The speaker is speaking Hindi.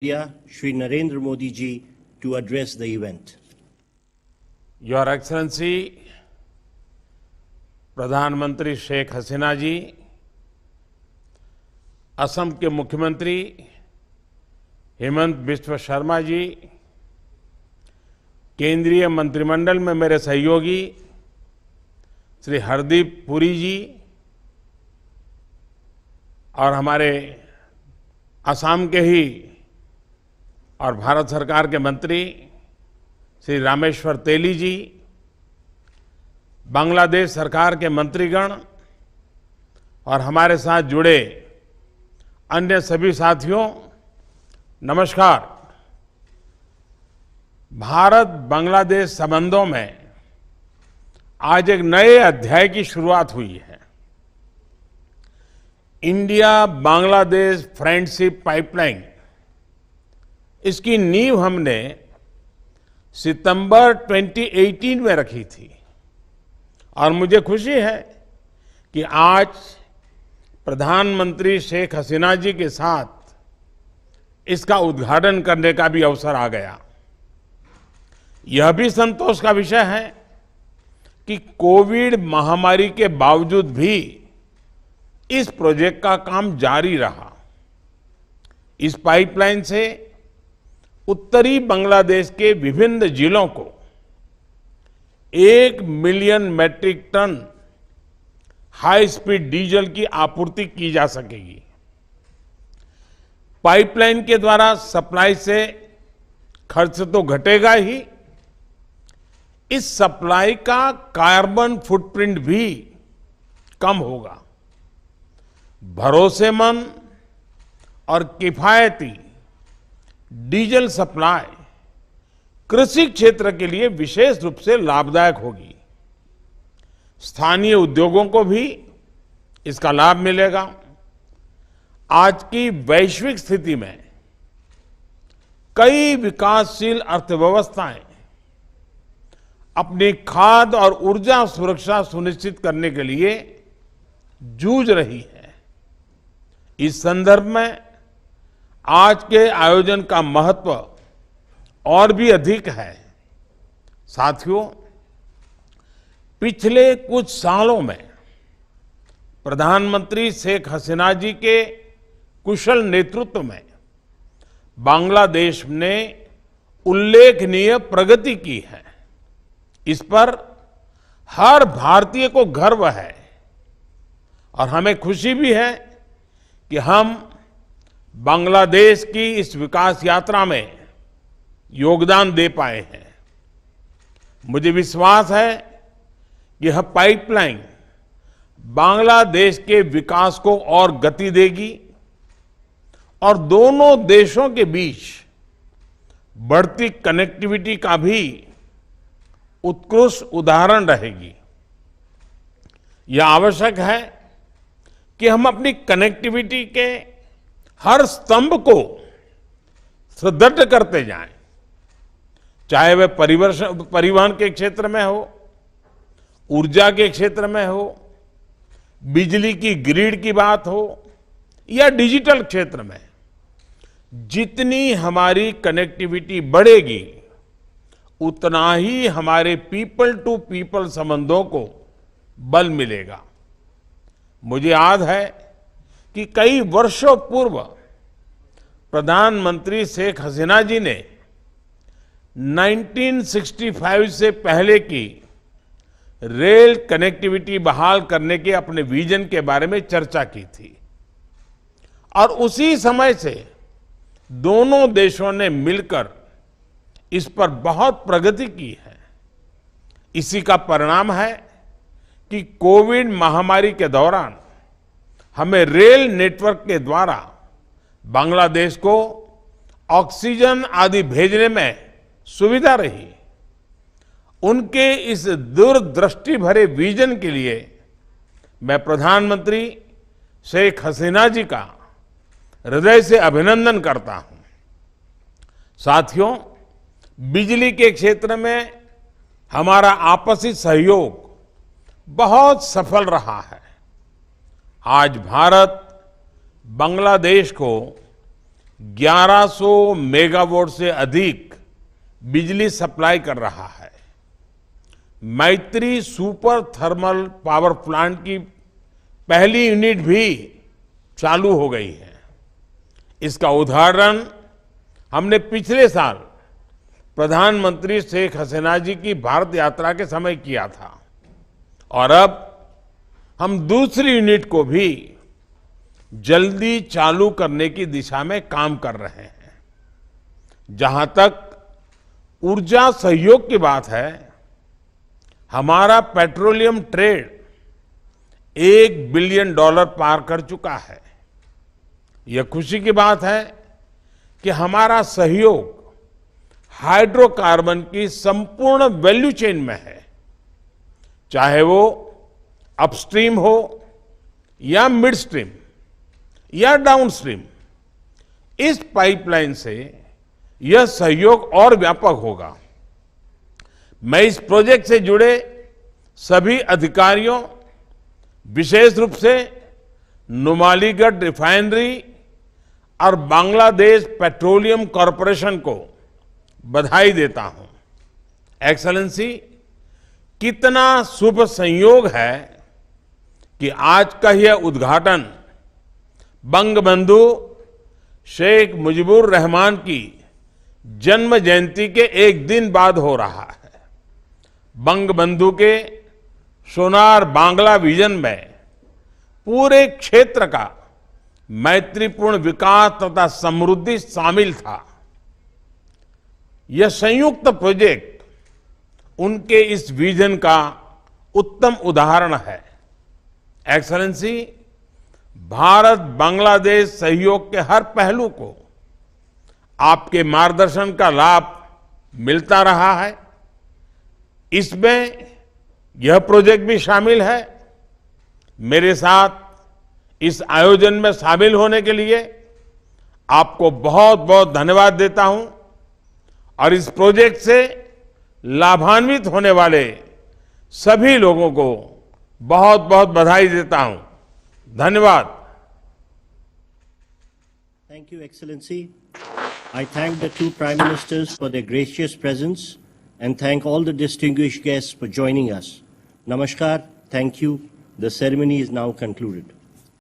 India, Shri Narendra Modi ji, to address the event. Your Excellency, प्रधानमंत्री शेख हसीना जी, असम के मुख्यमंत्री हेमंत बिस्वा शर्मा जी, केंद्रीय मंत्रिमंडल में मेरे सहयोगी श्री हरदीप पुरी जी और हमारे असम के ही और भारत सरकार के मंत्री श्री रामेश्वर तेली जी, बांग्लादेश सरकार के मंत्रीगण और हमारे साथ जुड़े अन्य सभी साथियों, नमस्कार। भारत बांग्लादेश संबंधों में आज एक नए अध्याय की शुरुआत हुई है। इंडिया बांग्लादेश फ्रेंडशिप पाइपलाइन, इसकी नींव हमने सितंबर 2018 में रखी थी और मुझे खुशी है कि आज प्रधानमंत्री शेख हसीना जी के साथ इसका उद्घाटन करने का भी अवसर आ गया। यह भी संतोष का विषय है कि कोविड महामारी के बावजूद भी इस प्रोजेक्ट का काम जारी रहा। इस पाइपलाइन से उत्तरी बांग्लादेश के विभिन्न जिलों को 1 million metric ton high speed diesel की आपूर्ति की जा सकेगी। पाइपलाइन के द्वारा सप्लाई से खर्च तो घटेगा ही, इस सप्लाई का कार्बन फुटप्रिंट भी कम होगा। भरोसेमंद और किफायती डीजल सप्लाई कृषि क्षेत्र के लिए विशेष रूप से लाभदायक होगी। स्थानीय उद्योगों को भी इसका लाभ मिलेगा। आज की वैश्विक स्थिति में कई विकासशील अर्थव्यवस्थाएं अपनी खाद्य और ऊर्जा सुरक्षा सुनिश्चित करने के लिए जूझ रही है। इस संदर्भ में आज के आयोजन का महत्व और भी अधिक है। साथियों, पिछले कुछ सालों में प्रधानमंत्री शेख हसीना जी के कुशल नेतृत्व में बांग्लादेश ने उल्लेखनीय प्रगति की है। इस पर हर भारतीय को गर्व है और हमें खुशी भी है कि हम बांग्लादेश की इस विकास यात्रा में योगदान दे पाए हैं। मुझे विश्वास है कि यह पाइपलाइन बांग्लादेश के विकास को और गति देगी और दोनों देशों के बीच बढ़ती कनेक्टिविटी का भी उत्कृष्ट उदाहरण रहेगी। यह आवश्यक है कि हम अपनी कनेक्टिविटी के हर स्तंभ को सुदृढ़ करते जाएं, चाहे वह परिवहन के क्षेत्र में हो, ऊर्जा के क्षेत्र में हो, बिजली की ग्रिड की बात हो या डिजिटल क्षेत्र में। जितनी हमारी कनेक्टिविटी बढ़ेगी, उतना ही हमारे पीपल टू पीपल संबंधों को बल मिलेगा। मुझे याद है कि कई वर्षों पूर्व प्रधानमंत्री शेख हसीना जी ने 1965 से पहले की रेल कनेक्टिविटी बहाल करने के अपने विजन के बारे में चर्चा की थी और उसी समय से दोनों देशों ने मिलकर इस पर बहुत प्रगति की है। इसी का परिणाम है कि कोविड महामारी के दौरान हमें रेल नेटवर्क के द्वारा बांग्लादेश को ऑक्सीजन आदि भेजने में सुविधा रही। उनके इस दूरदृष्टि भरे विजन के लिए मैं प्रधानमंत्री शेख हसीना जी का हृदय से अभिनंदन करता हूं। साथियों, बिजली के क्षेत्र में हमारा आपसी सहयोग बहुत सफल रहा है। आज भारत बांग्लादेश को 1100 मेगावाट से अधिक बिजली सप्लाई कर रहा है। मैत्री सुपर थर्मल पावर प्लांट की पहली यूनिट भी चालू हो गई है। इसका उदाहरण हमने पिछले साल प्रधानमंत्री शेख हसीना जी की भारत यात्रा के समय किया था और अब हम दूसरी यूनिट को भी जल्दी चालू करने की दिशा में काम कर रहे हैं। जहां तक ऊर्जा सहयोग की बात है, हमारा पेट्रोलियम ट्रेड $1 बिलियन पार कर चुका है। यह खुशी की बात है कि हमारा सहयोग हाइड्रोकार्बन की संपूर्ण वैल्यू चेन में है, चाहे वो अपस्ट्रीम हो या मिडस्ट्रीम या डाउनस्ट्रीम। इस पाइपलाइन से यह सहयोग और व्यापक होगा। मैं इस प्रोजेक्ट से जुड़े सभी अधिकारियों, विशेष रूप से नुमालीगढ़ रिफाइनरी और बांग्लादेश पेट्रोलियम कॉरपोरेशन को बधाई देता हूं। एक्सेलेंसी, कितना शुभ संयोग है कि आज का यह उद्घाटन बंगबंधु शेख मुजीबुर रहमान की जन्म जयंती के एक दिन बाद हो रहा है। बंगबंधु के सोनार बांग्ला विजन में पूरे क्षेत्र का मैत्रीपूर्ण विकास तथा समृद्धि शामिल था। यह संयुक्त प्रोजेक्ट उनके इस विजन का उत्तम उदाहरण है। एक्सेलेंसी, भारत बांग्लादेश सहयोग के हर पहलू को आपके मार्गदर्शन का लाभ मिलता रहा है। इसमें यह प्रोजेक्ट भी शामिल है। मेरे साथ इस आयोजन में शामिल होने के लिए आपको बहुत बहुत धन्यवाद देता हूं और इस प्रोजेक्ट से लाभान्वित होने वाले सभी लोगों को बहुत बहुत बधाई देता हूं। धन्यवाद। Thank you, Excellency. I thank the two Prime Ministers for their gracious presence and thank all the distinguished guests for joining us. Namaskar. Thank you. The ceremony is now concluded.